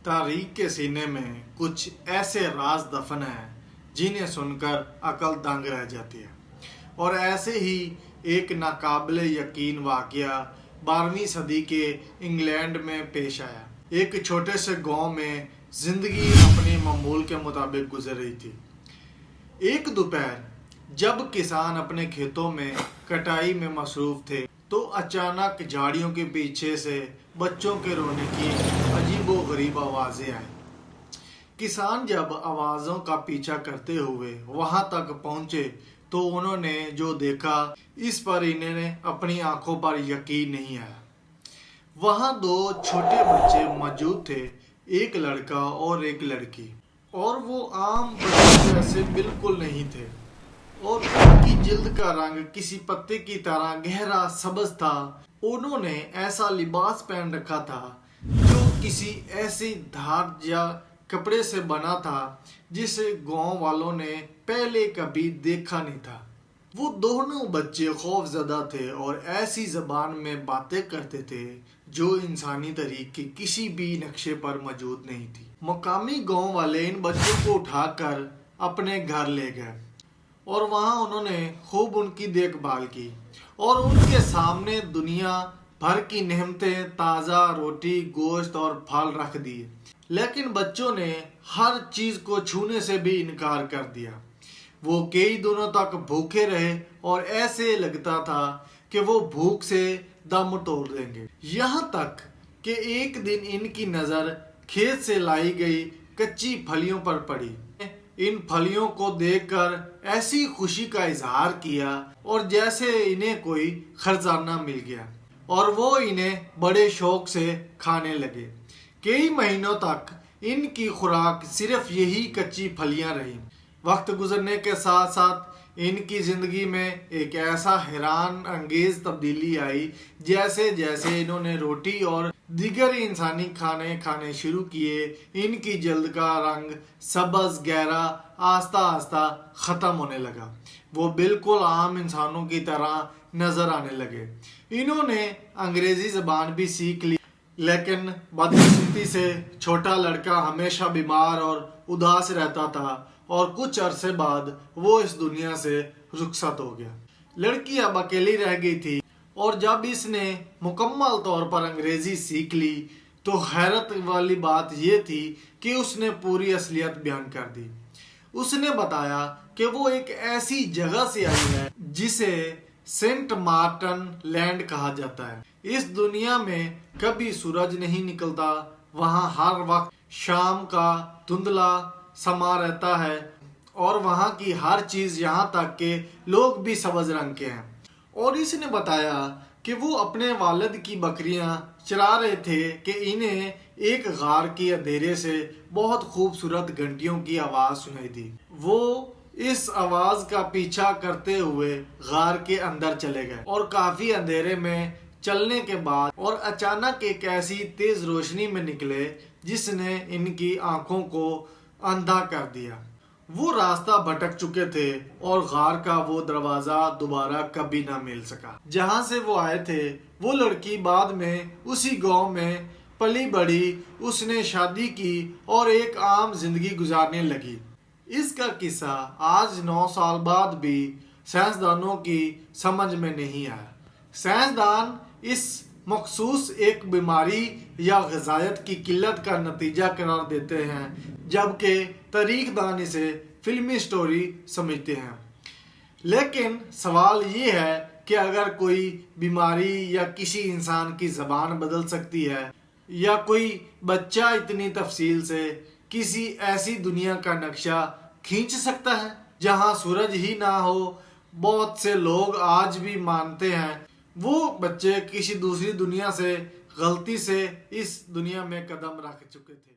तारीख के सीने में कुछ ऐसे राज दफन हैं जिन्हें सुनकर अकल दंग रह जाती है। और ऐसे ही एक नाकाबिले यकीन वाकया 12वीं सदी के इंग्लैंड में पेश आया। एक छोटे से गांव में जिंदगी अपने मामूल के मुताबिक गुजर रही थी। एक दोपहर जब किसान अपने खेतों में कटाई में मसरूफ थे तो अचानक झाड़ियों के पीछे से बच्चों के रोने की अजीबोगरीब आवाज़ें आई। किसान जब आवाज़ों का पीछा करते हुए वहां तक पहुंचे तो उन्होंने जो देखा इस पर इन्हें अपनी आंखों पर यकीन नहीं आया। वहां दो छोटे बच्चे मौजूद थे, एक लड़का और एक लड़की, और वो आम बच्चों जैसे बिल्कुल नहीं थे और उनकी जिल्द का रंग किसी पत्ते की तरह गहरा सब्ज था। उन्होंने ऐसा लिबास पहन रखा था जो किसी ऐसी धार या कपड़े से बना था जिसे गांव वालों ने पहले कभी देखा नहीं था। वो दोनों बच्चे खौफजदा थे और ऐसी जबान में बातें करते थे जो इंसानी तरीके के किसी भी नक्शे पर मौजूद नहीं थी। मकामी गांव वाले इन बच्चों को उठाकर अपने घर ले गए और वहां उन्होंने खूब उनकी देखभाल की और उनके सामने दुनिया भर की नेमतें, ताज़ा रोटी, गोश्त और फल रख दिए। लेकिन बच्चों ने हर चीज को छूने से भी इनकार कर दिया। वो कई दिनों तक भूखे रहे और ऐसे लगता था कि वो भूख से दम तोड़ देंगे। यहाँ तक कि एक दिन इनकी नज़र खेत से लाई गई कच्ची फलियों पर पड़ी। इन फलियों को देखकर ऐसी खुशी का इजहार किया और जैसे इन्हें कोई खजाना मिल गया और वो इन्हें बड़े शौक से खाने लगे। कई महीनों तक इनकी खुराक सिर्फ यही कच्ची फलियां रही। वक्त गुजरने के साथ साथ इनकी जिंदगी में एक ऐसा हैरान अंगेज तब्दीली आई जैसे जैसे इन्होंने रोटी और दीगर इंसानी खाने खाने शुरू किए, इनकी जल्द का रंग सब्ज गहरा आस्ता आस्ता ख़त्म होने लगा। वो बिल्कुल आम इंसानों की तरह नज़र आने लगे। इन्होंने अंग्रेज़ी ज़बान भी सीख ली, लेकिन बदकिस्मती से छोटा लड़का हमेशा बीमार और उदास रहता था और कुछ अरसे बाद वो इस दुनिया से रुखसत हो गया। लड़की अब अकेली रह गई थी और जब इसने मुकम्मल तौर पर अंग्रेजी सीख ली तो हैरत वाली बात यह थी कि उसने पूरी असलियत बयान कर दी। उसने बताया कि वो एक ऐसी जगह से आई है जिसे सेंट मार्टिन लैंड कहा जाता है। इस दुनिया में कभी सूरज नहीं निकलता, वहाँ हर वक्त शाम का धुंधला समा रहता है और वहाँ की हर चीज़ यहाँ तक के लोग भी सब्ज रंग के हैं। और इसने बताया कि वो अपने वालिद की बकरियां चरा रहे थे कि इन्हें एक गार के अंधेरे से बहुत खूबसूरत घंटियों की आवाज़ सुनाई दी। वो इस आवाज़ का पीछा करते हुए गार के अंदर चले गए और काफ़ी अंधेरे में चलने के बाद और अचानक एक ऐसी तेज रोशनी में निकले जिसने इनकी आंखों को अंधा कर दिया। वो रास्ता भटक चुके थे और गार का वो दरवाजा दोबारा कभी ना मिल सका जहां से वो आए थे। वो लड़की बाद में उसी गांव में पली बड़ी, उसने शादी की और एक आम जिंदगी गुजारने लगी। इसका किस्सा आज 9 साल बाद भी साइंसदानों की समझ में नहीं आया। साइंसदान इस मखसूस एक बीमारी या ग़िज़ायत की किल्लत का नतीजा करार देते हैं, जबकि तारीखदान इसे फिल्मी स्टोरी समझते हैं। लेकिन सवाल ये है कि अगर कोई बीमारी या किसी इंसान की ज़बान बदल सकती है या कोई बच्चा इतनी तफसील से किसी ऐसी दुनिया का नक्शा खींच सकता है जहां सूरज ही ना हो। बहुत से लोग आज भी मानते हैं वो बच्चे किसी दूसरी दुनिया से गलती से इस दुनिया में कदम रख चुके थे।